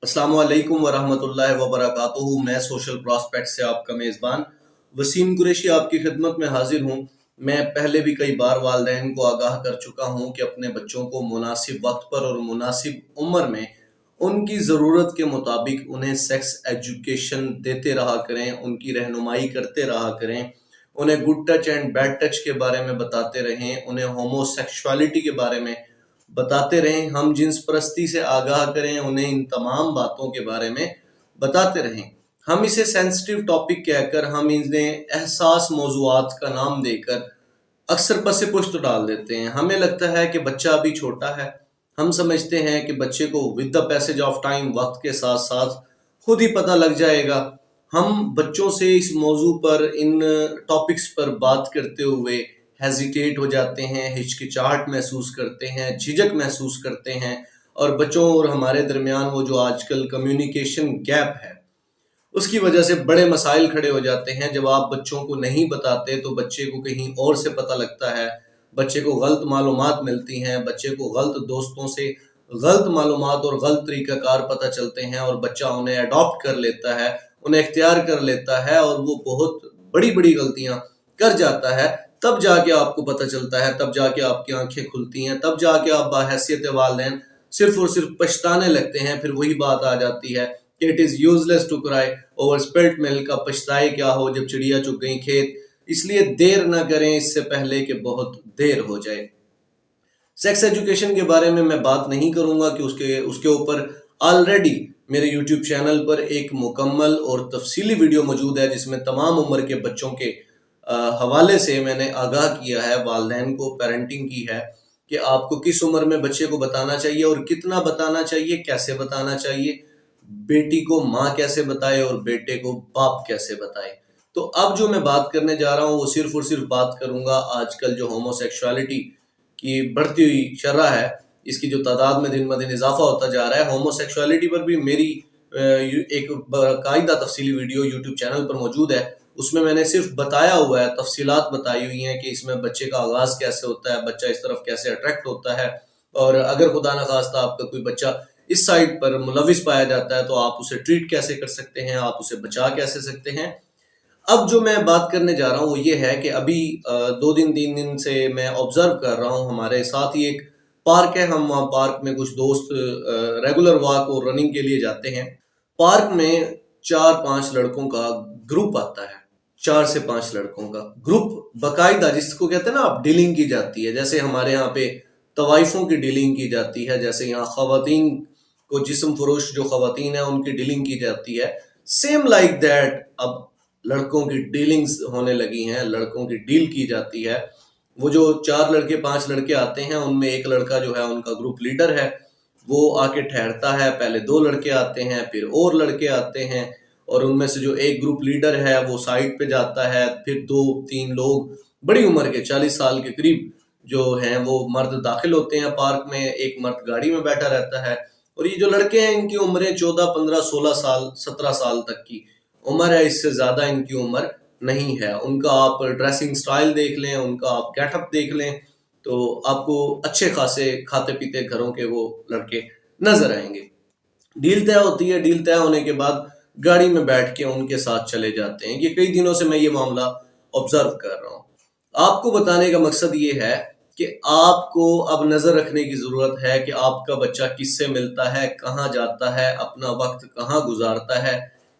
अस्सलाम वालेकुम वरहमतुल्लाहि वबरकातुहू। मैं सोशल प्रॉस्पेक्ट से आपका मेज़बान वसीम कुरैशी आपकी खिदमत में हाजिर हूँ। मैं पहले भी कई बार वालिदैन को आगाह कर चुका हूँ कि अपने बच्चों को मुनासिब वक्त पर और मुनासिब उम्र में उनकी ज़रूरत के मुताबिक उन्हें सेक्स एजुकेशन देते रहा करें, उनकी रहनुमाई करते रहा करें, उन्हें good touch and bad touch के बारे में बताते रहें, उन्हें होमोसेक्सुअलिटी के बारे में बताते रहें, हम जिन्स परस्ती से आगाह करें, उन्हें इन तमाम बातों के बारे में बताते रहें। हम इसे सेंसिटिव टॉपिक कहकर, हम इन्हें एहसास मौज़ूआत का नाम देकर अक्सर पसे पुश्त डाल देते हैं। हमें लगता है कि बच्चा अभी छोटा है, हम समझते हैं कि बच्चे को with the passage of time, वक्त के साथ साथ खुद ही पता लग जाएगा। हम बच्चों से इस मौजू पर, इन टॉपिक्स पर बात करते हुए हेजिटेट हो जाते हैं, हिचकिचाहट महसूस करते हैं, झिझक महसूस करते हैं, और बच्चों और हमारे दरमियान वो जो आजकल कम्युनिकेशन गैप है, उसकी वजह से बड़े मसाइल खड़े हो जाते हैं। जब आप बच्चों को नहीं बताते तो बच्चे को कहीं और से पता लगता है, बच्चे को गलत मालूमात मिलती हैं, बच्चे को गलत दोस्तों से गलत मालूमात और गलत तरीक़ाकार पता चलते हैं, और बच्चा उन्हें अडॉप्ट कर लेता है, उन्हें इख्तियार कर लेता है, और वो बहुत बड़ी बड़ी गलतियां कर जाता है। तब जाके आपको पता चलता है, तब जाके आपकी आंखें खुलती हैं, तब जाके आप बाहैसियत वालिदैन सिर्फ और सिर्फ पछताने लगते हैं। फिर वही बात आ जाती है कि it is useless to cry over spilt milk, का पछताए क्या हो जब चिड़िया चुग गई खेत। इसलिए देर ना करें इससे पहले कि बहुत देर हो जाए। सेक्स एजुकेशन के बारे में मैं बात नहीं करूंगा कि उसके ऊपर ऑलरेडी मेरे यूट्यूब चैनल पर एक मुकम्मल और तफसीली वीडियो मौजूद है, जिसमें तमाम उम्र के बच्चों के हवाले से मैंने आगाह किया है, वालिदैन को पेरेंटिंग की है कि आपको किस उम्र में बच्चे को बताना चाहिए और कितना बताना चाहिए, कैसे बताना चाहिए, बेटी को माँ कैसे बताए और बेटे को बाप कैसे बताए। तो अब जो मैं बात करने जा रहा हूँ वो सिर्फ और सिर्फ बात करूंगा आजकल जो होमोसेक्सुअलिटी की बढ़ती हुई शरह है, इसकी जो तादाद में दिन ब दिन इजाफा होता जा रहा है। होमोसेक्सुअलिटी पर भी मेरी एक बाकायदा तफसीली वीडियो यूट्यूब चैनल पर मौजूद है। उसमें मैंने सिर्फ बताया हुआ है, तफसीलात बताई हुई हैं कि इसमें बच्चे का आगाज़ कैसे होता है, बच्चा इस तरफ कैसे अट्रैक्ट होता है, और अगर खुदा न खास्ता आपका कोई बच्चा इस साइड पर मुलविस पाया जाता है तो आप उसे ट्रीट कैसे कर सकते हैं, आप उसे बचा कैसे सकते हैं। अब जो मैं बात करने जा रहा हूँ वो ये है कि अभी 2 दिन 3 दिन से मैं ऑब्जर्व कर रहा हूँ, हमारे साथ ही एक पार्क है, हम वहाँ पार्क में कुछ दोस्त रेगुलर वॉक और रनिंग के लिए जाते हैं। पार्क में 4-5 लड़कों का ग्रुप आता है, 4 से 5 लड़कों का ग्रुप बाकायदा, जिसको कहते हैं ना आप, डीलिंग की जाती है। जैसे हमारे यहाँ पे तवाइफों की डीलिंग की जाती है, जैसे यहाँ खवातीन को, जिस्म फरोश जो खवातीन है उनकी डीलिंग की जाती है, सेम लाइक दैट अब लड़कों की डीलिंग्स होने लगी हैं, लड़कों की डील की जाती है। वो जो 4 लड़के 5 लड़के आते हैं, उनमें एक लड़का जो है उनका ग्रुप लीडर है, वो आके ठहरता है। पहले 2 लड़के आते हैं, फिर और लड़के आते हैं, और उनमें से जो एक ग्रुप लीडर है वो साइड पे जाता है। फिर 2-3 लोग बड़ी उम्र के 40 साल के करीब जो हैं वो मर्द दाखिल होते हैं पार्क में, एक मर्द गाड़ी में बैठा रहता है। और ये जो लड़के हैं इनकी उम्रें 14, 15, 16 साल, 17 साल तक की उम्र है, इससे ज़्यादा इनकी उम्र नहीं है। उनका आप ड्रेसिंग स्टाइल देख लें, उनका आप गेटअप देख लें, तो आपको अच्छे खासे खाते पीते घरों के वो लड़के नजर आएंगे। डील तय होती है, डील तय होने के बाद गाड़ी में बैठ के उनके साथ चले जाते हैं। ये कई दिनों से मैं ये मामला ऑब्जर्व कर रहा हूँ। आपको बताने का मकसद ये है कि आपको अब नजर रखने की जरूरत है कि आपका बच्चा किससे मिलता है, कहाँ जाता है, अपना वक्त कहाँ गुजारता है,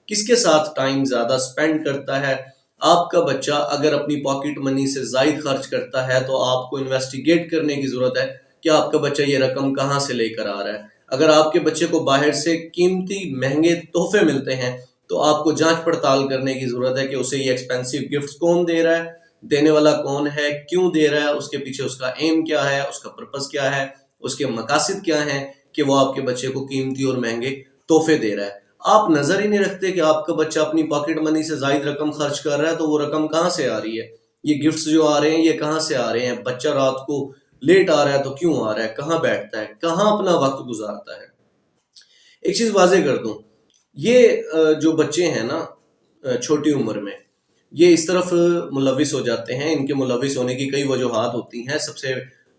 किसके साथ टाइम ज्यादा स्पेंड करता है। आपका बच्चा अगर अपनी पॉकेट मनी से जायद खर्च करता है तो आपको इन्वेस्टिगेट करने की जरूरत है कि आपका बच्चा ये रकम कहाँ से लेकर आ रहा है। अगर आपके बच्चे को बाहर से कीमती महंगे तोहफे मिलते हैं तो आपको जांच पड़ताल करने की जरूरत है कि उसे ये एक्सपेंसिव गिफ्ट्स कौन दे रहा है, देने वाला कौन है, क्यों दे रहा है, उसके पीछे उसका एम क्या है, उसका पर्पस क्या है, उसके मकासद क्या हैं कि वो आपके बच्चे को कीमती और महंगे तोहफे दे रहा है। आप नजर ही नहीं रखते कि आपका बच्चा अपनी पॉकेट मनी से जायद रकम खर्च कर रहा है, तो वो रकम कहाँ से आ रही है, ये गिफ्ट्स जो आ रहे हैं ये कहाँ से आ रहे हैं, बच्चा रात को लेट आ रहा है तो क्यों आ रहा है, कहाँ बैठता है, कहाँ अपना वक्त गुजारता है। एक चीज वाजे कर दूं, ये जो बच्चे हैं ना छोटी उम्र में, ये इस तरफ मुलविस हो जाते हैं। इनके मुलविस होने की कई वजूहात होती हैं। सबसे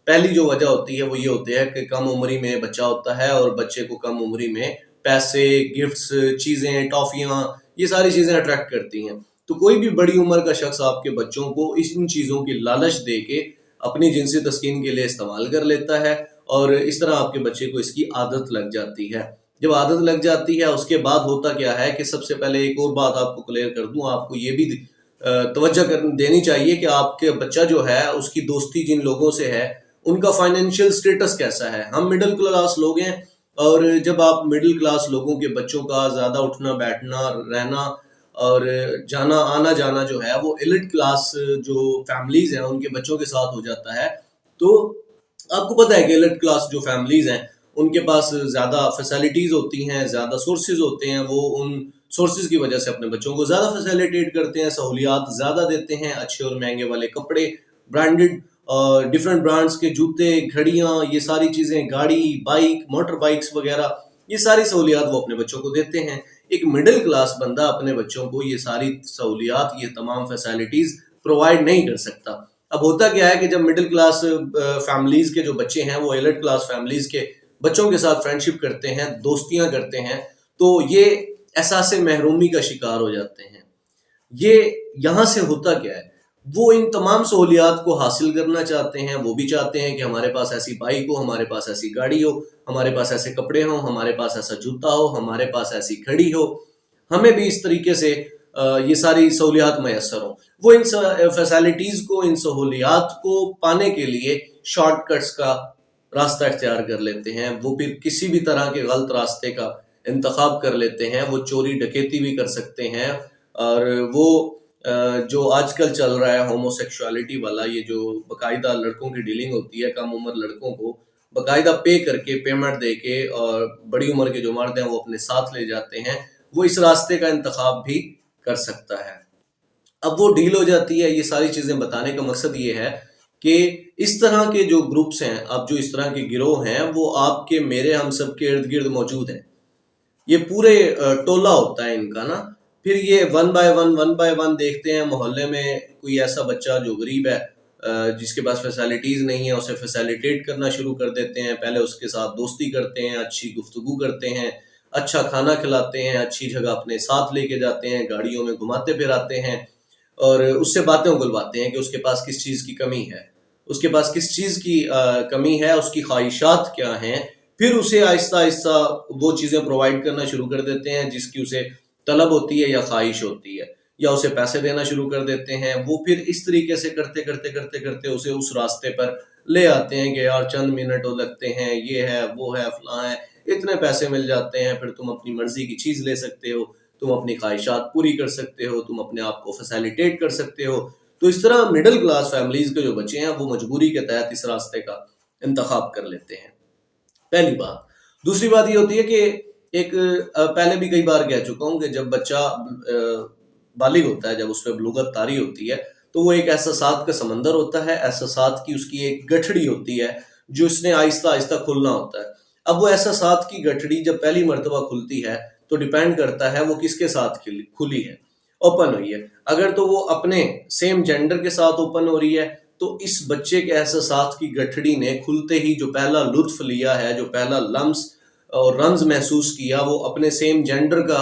पहली जो वजह होती है वो ये होती है कि कम उम्री में बच्चा होता है और बच्चे को कम उम्री में پیسے، گفٹس، چیزیں، ٹافیاں، یہ ساری چیزیں اٹریکٹ کرتی ہیں. تو کوئی بھی بڑی عمر کا شخص آپ کے بچوں کو ان چیزوں کی لالچ دے کے اپنی جنسی تسکین کے لیے استعمال کر لیتا ہے، اور اس طرح آپ کے بچے کو اس کی عادت لگ جاتی ہے. جب عادت لگ جاتی ہے اس کے بعد ہوتا کیا ہے کہ سب سے پہلے ایک اور بات آپ کو کلیئر کر دوں، آپ کو یہ بھی توجہ دینی چاہیے کہ آپ کے بچہ جو ہے اس کی دوستی جن لوگوں سے ہے ان کا فائنینشیل سٹیٹس کیسا ہے. ہم مڈل کلاس لوگ ہیں، اور جب آپ مڈل کلاس لوگوں کے بچوں کا زیادہ اٹھنا بیٹھنا رہنا اور جانا آنا جانا جو ہے وہ ایلٹ کلاس جو فیملیز ہیں ان کے بچوں کے ساتھ ہو جاتا ہے، تو آپ کو پتہ ہے کہ ایلٹ کلاس جو فیملیز ہیں ان کے پاس زیادہ فیسلٹیز ہوتی ہیں، زیادہ سورسز ہوتے ہیں، وہ ان سورسز کی وجہ سے اپنے بچوں کو زیادہ فیسیلیٹیٹ کرتے ہیں، سہولیات زیادہ دیتے ہیں، اچھے اور مہنگے والے کپڑے، برانڈڈ ڈفرینٹ برانڈز کے جوتے، گھڑیاں، یہ ساری چیزیں، گاڑی، بائک، موٹر بائکس وغیرہ، یہ ساری سہولیات وہ اپنے بچوں کو دیتے ہیں. ایک مڈل کلاس بندہ اپنے بچوں کو یہ ساری سہولیات، یہ تمام فیسلٹیز پرووائڈ نہیں کر سکتا. اب ہوتا کیا ہے کہ جب مڈل کلاس فیملیز کے جو بچے ہیں وہ ایلٹ کلاس فیملیز کے بچوں کے ساتھ فرینڈشپ کرتے ہیں، دوستیاں کرتے ہیں، تو یہ احساس محرومی کا شکار ہو جاتے ہیں. یہ یہاں سے ہوتا کیا ہے، وہ ان تمام سہولیات کو حاصل کرنا چاہتے ہیں، وہ بھی چاہتے ہیں کہ ہمارے پاس ایسی بائک ہو، ہمارے پاس ایسی گاڑی ہو، ہمارے پاس ایسے کپڑے ہوں، ہمارے پاس ایسا جوتا ہو، ہمارے پاس ایسی گھڑی ہو، ہمیں بھی اس طریقے سے یہ ساری سہولیات میسر ہوں. وہ ان فیسلٹیز کو، ان سہولیات کو پانے کے لیے شارٹ کٹس کا راستہ اختیار کر لیتے ہیں. وہ پھر کسی بھی طرح کے غلط راستے کا انتخاب کر لیتے ہیں. وہ چوری ڈکیتی بھی کر سکتے ہیں، اور وہ جو آج کل چل رہا ہے ہومو سیکشوالٹی والا، یہ جو باقاعدہ لڑکوں کی ڈیلنگ ہوتی ہے، کم عمر لڑکوں کو باقاعدہ پے کر کے، پیمنٹ دے کے، اور بڑی عمر کے جو مرد ہیں وہ اپنے ساتھ لے جاتے ہیں، وہ اس راستے کا انتخاب بھی کر سکتا ہے. اب وہ ڈیل ہو جاتی ہے. یہ ساری چیزیں بتانے کا مقصد یہ ہے کہ اس طرح کے جو گروپس ہیں، اب جو اس طرح کے گروہ ہیں، وہ آپ کے، میرے، ہم سب کے ارد گرد موجود ہیں. یہ پورے ٹولہ ہوتا ہے ان کا نا. پھر یہ ون بائی ون دیکھتے ہیں محلے میں کوئی ایسا بچہ جو غریب ہے، جس کے پاس فیسلٹیز نہیں ہیں، اسے فیسیلیٹیٹ کرنا شروع کر دیتے ہیں. پہلے اس کے ساتھ دوستی کرتے ہیں، اچھی گفتگو کرتے ہیں، اچھا کھانا کھلاتے ہیں، اچھی جگہ اپنے ساتھ لے کے جاتے ہیں، گاڑیوں میں گھماتے پھراتے ہیں، اور اس سے باتیں اگلواتے ہیں کہ اس کے پاس کس چیز کی کمی ہے، اس کے پاس کس چیز کی کمی ہے، اس کی خواہشات کیا ہیں. پھر اسے آہستہ آہستہ وہ چیزیں پرووائڈ کرنا شروع کر دیتے ہیں جس کی اسے طلب ہوتی ہے یا خواہش ہوتی ہے، یا اسے پیسے دینا شروع کر دیتے ہیں. وہ پھر اس طریقے سے کرتے کرتے کرتے کرتے اسے اس راستے پر لے آتے ہیں کہ یار چند منٹ لگتے ہیں، یہ ہے، وہ ہے، فلاں ہے، اتنے پیسے مل جاتے ہیں، پھر تم اپنی مرضی کی چیز لے سکتے ہو، تم اپنی خواہشات پوری کر سکتے ہو، تم اپنے آپ کو فیسیلیٹیٹ کر سکتے ہو. تو اس طرح مڈل کلاس فیملیز کے جو بچے ہیں وہ مجبوری کے تحت اس راستے کا انتخاب کر لیتے ہیں. پہلی بات. دوسری بات یہ ہوتی ہے کہ ایک پہلے بھی کئی بار کہہ چکا ہوں کہ جب بچہ بالغ ہوتا ہے، جب اس پہ بلوغت طاری ہوتی ہے، تو وہ ایک احساسات کا سمندر ہوتا ہے. احساسات کی اس کی ایک گٹھڑی ہوتی ہے جو اس نے آہستہ آہستہ کھلنا ہوتا ہے. اب وہ احساسات کی گٹھڑی جب پہلی مرتبہ کھلتی ہے تو ڈیپینڈ کرتا ہے وہ کس کے ساتھ کھلی ہے، اوپن ہوئی ہے. اگر تو وہ اپنے سیم جینڈر کے ساتھ اوپن ہو رہی ہے تو اس بچے کے احساسات کی گٹھڑی نے کھلتے ہی جو پہلا لطف لیا ہے، جو پہلا لمس اور رمز محسوس کیا، وہ اپنے سیم جینڈر کا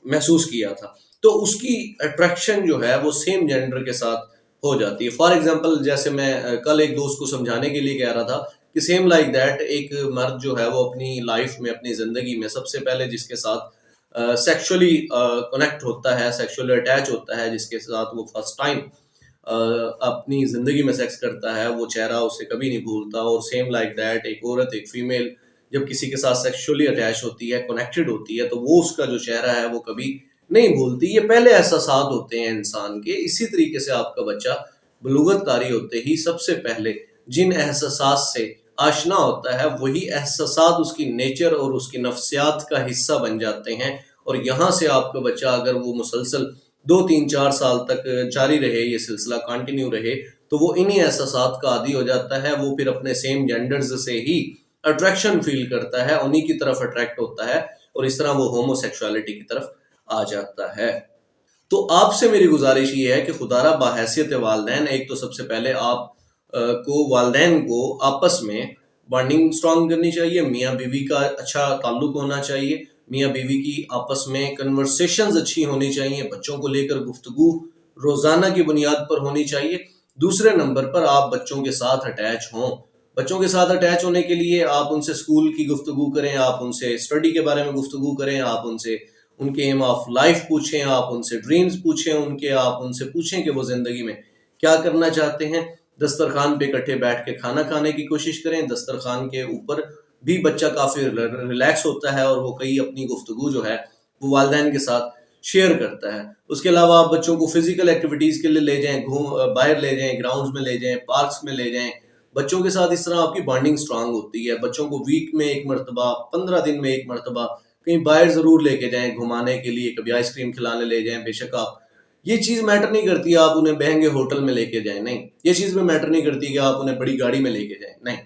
محسوس کیا تھا، تو اس کی اٹریکشن جو ہے وہ سیم جینڈر کے ساتھ ہو جاتی ہے. فار ایگزامپل، جیسے میں کل ایک دوست کو سمجھانے کے لیے کہہ رہا تھا کہ سیم لائک دیٹ، ایک مرد جو ہے وہ اپنی لائف میں، اپنی زندگی میں سب سے پہلے جس کے ساتھ سیکشولی کنیکٹ ہوتا ہے، سیکشولی اٹیچ ہوتا ہے، جس کے ساتھ وہ فرسٹ ٹائم اپنی زندگی میں سیکس کرتا ہے، وہ چہرہ اسے کبھی نہیں بھولتا. اور سیم لائک دیٹ ایک عورت، ایک فیمیل جب کسی کے ساتھ سیکشولی اٹیچ ہوتی ہے، کنیکٹڈ ہوتی ہے، تو وہ اس کا جو چہرہ ہے وہ کبھی نہیں بھولتی. یہ پہلے احساسات ہوتے ہیں انسان کے. اسی طریقے سے آپ کا بچہ بلوغت طاری ہوتے ہی سب سے پہلے جن احساسات سے آشنا ہوتا ہے، وہی احساسات اس کی نیچر اور اس کی نفسیات کا حصہ بن جاتے ہیں. اور یہاں سے آپ کا بچہ اگر وہ مسلسل 2 3 4 سال تک جاری رہے، یہ سلسلہ کنٹینیو رہے، تو وہ انہی احساسات کا عادی ہو جاتا ہے. وہ پھر اپنے سیم جینڈرز سے ہی اٹریکشن فیل کرتا ہے، انہی کی طرف اٹریکٹ ہوتا ہے، اور اس طرح وہ ہومو سیکشوالٹی کی طرف آ جاتا ہے. تو آپ سے میری گزارش یہ ہے کہ خدارہ بحیثیت والدین، ایک تو سب سے پہلے آپ کو والدین کو آپس میں बॉन्डिंग स्ट्रांग करनी चाहिए, मियाँ बीवी का अच्छा ताल्लुक होना चाहिए, मियाँ बीवी की आपस में कन्वर्सेशंस अच्छी होनी चाहिए, बच्चों को लेकर गुफ्तगू रोजाना की बुनियाद पर होनी चाहिए। दूसरे नंबर पर आप बच्चों के साथ अटैच हों। बच्चों के साथ अटैच होने के लिए आप उनसे स्कूल की गुफ्तगू करें, आप उनसे स्टडी के बारे में गुफ्तगू करें, आप उनसे उनके एम ऑफ लाइफ पूछें, आप उनसे ड्रीम्स पूछें उनके, आप उनसे पूछें कि वो जिंदगी में क्या करना चाहते हैं। दस्तरखान पे इकट्ठे बैठ के खाना खाने की कोशिश करें। दस्तरखान के ऊपर भी बच्चा काफी रिलैक्स होता है और वो कई अपनी गुफ्तगू जो है वो वालिदैन के साथ शेयर करता है। उसके अलावा आप बच्चों को फिजिकल एक्टिविटीज के लिए ले जाएं, बाहर ले जाएं, ग्राउंड्स में ले जाएं, पार्क्स में ले जाएं। बच्चों के साथ इस तरह आपकी बॉन्डिंग स्ट्रांग होती है। बच्चों को वीक में एक मरतबा, 15 दिन में एक मरतबा कहीं बाहर जरूर लेके जाएं घुमाने के लिए, कभी आइसक्रीम खिलाने ले जाएं। बेशक आप, ये चीज मैटर नहीं करती आप उन्हें महंगे होटल में लेके जाएं, नहीं, ये चीज में मैटर नहीं करती कि आप उन्हें बड़ी गाड़ी में लेके जाएं, नहीं।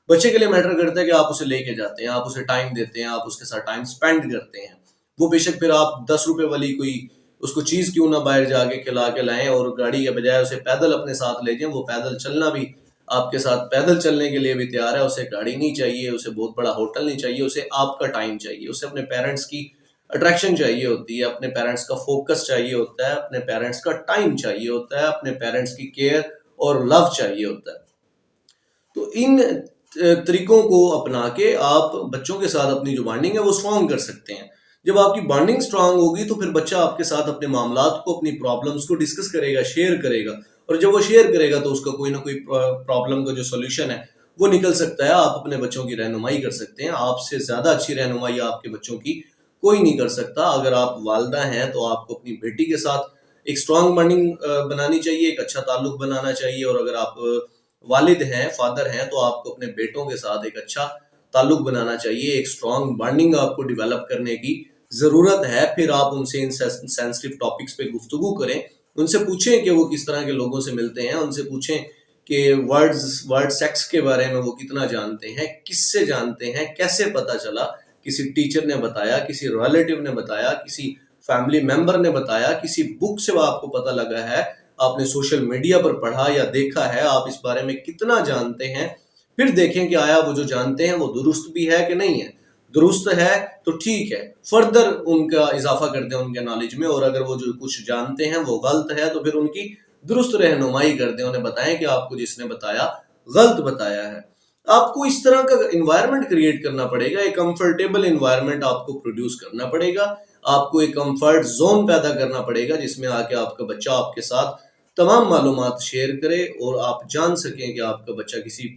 बच्चे के लिए मैटर करता है कि आप उसे लेके जाते हैं, आप उसे टाइम देते हैं, आप उसके साथ टाइम स्पेंड करते हैं। वो बेशक फिर आप 10 रुपए वाली कोई उसको चीज क्यों ना बाहर जाके खिला के लाएं और गाड़ी के बजाय उसे पैदल अपने साथ ले जाएं। वो पैदल चलना भी आपके साथ पैदल चलने के लिए भी तैयार है। उसे गाड़ी नहीं चाहिए, उसे बहुत बड़ा होटल नहीं चाहिए, उसे आपका टाइम चाहिए, उसे अपने पेरेंट्स की अट्रैक्शन चाहिए होती है, अपने पेरेंट्स का फोकस चाहिए होता है, अपने पेरेंट्स का टाइम चाहिए होता है, अपने पेरेंट्स की केयर और लव चाहिए होता है। तो इन तरीकों को अपना के आप बच्चों के साथ अपनी जो बॉन्डिंग है वो स्ट्रांग कर सकते हैं। जब आपकी बॉन्डिंग स्ट्रांग होगी तो फिर बच्चा आपके साथ अपने मामलात को, अपनी प्रॉब्लम्स को डिस्कस करेगा, शेयर करेगा, और जब वो शेयर करेगा तो उसका कोई ना कोई प्रॉब्लम का जो सोल्यूशन है वो निकल सकता है। आप अपने बच्चों की रहनुमाई कर सकते हैं। आपसे ज्यादा अच्छी रहनुमाई आपके बच्चों की कोई नहीं कर सकता। अगर आप वालदा हैं तो आपको अपनी बेटी के साथ एक स्ट्रांग बॉन्डिंग बनानी चाहिए, एक अच्छा ताल्लुक बनाना चाहिए। और अगर आप वालिद हैं, फादर हैं, तो आपको अपने बेटों के साथ एक अच्छा ताल्लुक बनाना चाहिए, एक स्ट्रांग बॉन्डिंग आपको डेवलप करने की जरूरत है। फिर आप उनसे इन सेंसिटिव टॉपिक्स पे गुफ्तगू करें, उनसे पूछें कि वो किस तरह के लोगों से मिलते हैं, उनसे पूछें कि वर्ड सेक्स के बारे में वो कितना जानते हैं, किससे जानते हैं, कैसे पता चला, किसी टीचर ने बताया, किसी रिलेटिव ने बताया, किसी फैमिली मेंबर ने बताया, किसी बुक से वो आपको पता लगा है, आपने सोशल मीडिया पर पढ़ा या देखा है, आप इस बारे में कितना जानते हैं। फिर देखें कि आया वो जो जानते हैं वो दुरुस्त भी है कि नहीं है। दुरुस्त है तो ठीक है, फर्दर उनका इजाफा कर दें उनके नॉलेज में। और अगर वो जो कुछ जानते हैं वो गलत है तो फिर उनकी दुरुस्त रहनुमाई कर दें, उन्हें बताएं कि आपको जिसने बताया गलत बताया है। आपको इस तरह का इन्वायरमेंट क्रिएट करना पड़ेगा, एक कंफर्टेबल इन्वायरमेंट आपको प्रोड्यूस करना पड़ेगा, आपको एक कंफर्ट जोन पैदा करना पड़ेगा जिसमें आके आपका बच्चा आपके साथ तमाम मालूमात शेयर करे और आप जान सकें कि आपका बच्चा किसी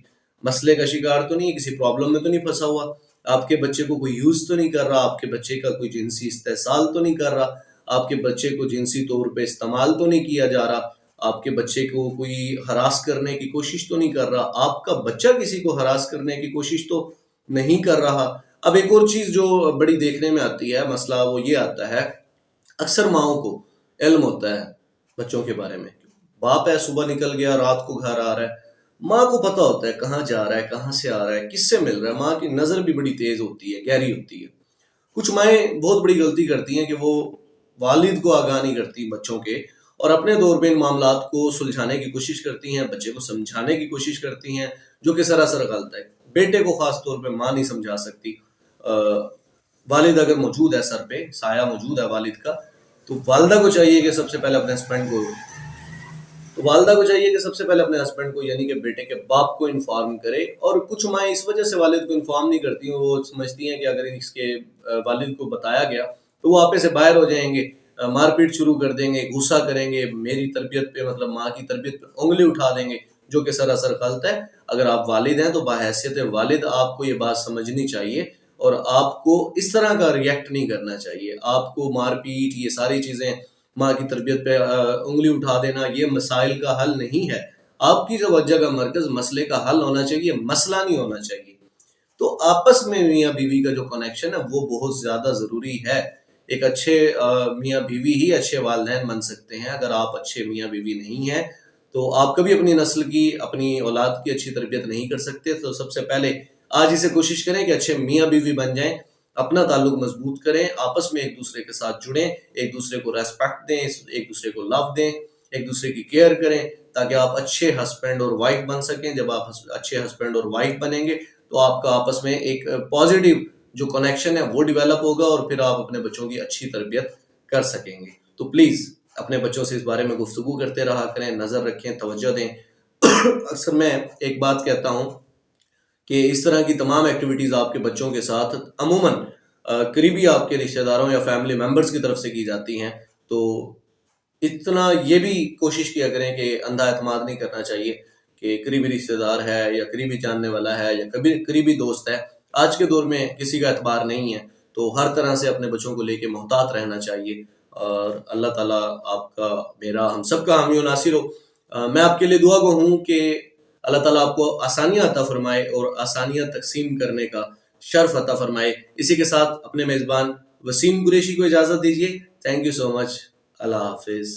मसले का शिकार तो नहीं है, किसी प्रॉब्लम में तो नहीं फंसा हुआ, आपके बच्चे को कोई यूज तो नहीं कर रहा, आपके बच्चे का कोई जिनसी इस्तेसाल तो नहीं कर रहा, आपके बच्चे को जिनसी तौर पे इस्तेमाल तो नहीं किया जा रहा, आपके बच्चे को कोई हरास करने की कोशिश तो नहीं कर रहा, आपका बच्चा किसी को हरास करने की कोशिश तो नहीं कर रहा। अब एक और चीज जो बड़ी देखने में आती है मसला, वो ये आता है, अक्सर माओ को इल्म होता है बच्चों के बारे में। बाप है, सुबह निकल गया, रात को घर आ रहा है, माँ को पता होता है कहाँ जा रहा है, कहाँ से आ रहा है, किससे मिल रहा है। माँ की नजर भी बड़ी तेज होती है, गहरी होती है। कुछ माएँ बहुत बड़ी गलती करती हैं कि वो वालिद को आगाह नहीं करती बच्चों के, और अपने दौर पे इन मामलात को सुलझाने की कोशिश करती हैं, बच्चे को समझाने की कोशिश करती हैं, जो कि सरासर गलत है। बेटे को खास तौर पे माँ नहीं समझा सकती। वालिद अगर मौजूद है, सर पे साया मौजूद है वालिद का, तो वालदा को चाहिए कि सबसे पहले अपने हस्बैंड को हस्बैंड को यानी कि बेटे के बाप को इन्फॉर्म करे। और कुछ माएँ इस वजह से वालिद को इन्फॉर्म नहीं करती, वो समझती हैं कि अगर इसके वालिद को बताया गया तो वो आपे से बाहर हो जाएंगे, मारपीट शुरू कर देंगे, गुस्सा करेंगे, मेरी तरबियत पे, मतलब माँ की तरबियत पे उंगली उठा देंगे, जो कि सरासर गलत है। अगर आप वालिद हैं तो बाहैसियत वालिद आपको ये बात समझनी चाहिए और आपको इस तरह का रिएक्ट नहीं करना चाहिए। आपको मारपीट, ये सारी चीजें, माँ की तरबियत पे उंगली उठा देना, ये मसाइल का हल नहीं है। आपकी तवज्जो का मरकज मसले का हल होना चाहिए, मसला नहीं होना चाहिए। तो आपस में मियाँ बीवी का जो कनेक्शन है वो बहुत ज्यादा जरूरी है। एक अच्छे मियाँ बीवी ही अच्छे वालिदैन बन सकते हैं। अगर आप अच्छे मियाँ बीवी नहीं हैं तो आप कभी अपनी नस्ल की, अपनी औलाद की अच्छी तरबियत नहीं कर सकते। तो सबसे पहले आज ही से कोशिश करें कि अच्छे मियाँ बीवी बन जाएं, अपना ताल्लुक मजबूत करें, आपस में एक दूसरे के साथ जुड़ें, एक दूसरे को रेस्पेक्ट दें, एक दूसरे को लव दें, एक दूसरे की केयर करें, ताकि आप अच्छे हस्बैंड और वाइफ बन सकें। जब आप अच्छे हस्बैंड और वाइफ बनेंगे تو آپ کا آپس میں ایک پازیٹیو جو کنیکشن ہے وہ ڈیولپ ہوگا اور پھر آپ اپنے بچوں کی اچھی تربیت کر سکیں گے. تو پلیز اپنے بچوں سے اس بارے میں گفتگو کرتے رہا کریں, نظر رکھیں, توجہ دیں. اکثر میں ایک بات کہتا ہوں کہ اس طرح کی تمام ایکٹیویٹیز آپ کے بچوں کے ساتھ عموماً قریبی آپ کے رشتہ داروں یا فیملی ممبرز کی طرف سے کی جاتی ہیں. تو اتنا یہ بھی کوشش کیا کریں کہ اندھا اعتماد نہیں کرنا چاہیے کہ قریبی رشتہ دار ہے یا قریبی جاننے والا ہے یا کبھی قریبی دوست ہے. آج کے دور میں کسی کا اعتبار نہیں ہے, تو ہر طرح سے اپنے بچوں کو لے کے محتاط رہنا چاہیے. اور اللہ تعالیٰ آپ کا, میرا, ہم سب کا حامی و ناصر ہو. میں آپ کے لیے دعا گو ہوں کہ اللہ تعالیٰ آپ کو آسانیاں عطا فرمائے اور آسانیاں تقسیم کرنے کا شرف عطا فرمائے. اسی کے ساتھ اپنے میزبان وسیم قریشی کو اجازت دیجیے. تھینک یو سو مچ. اللہ حافظ.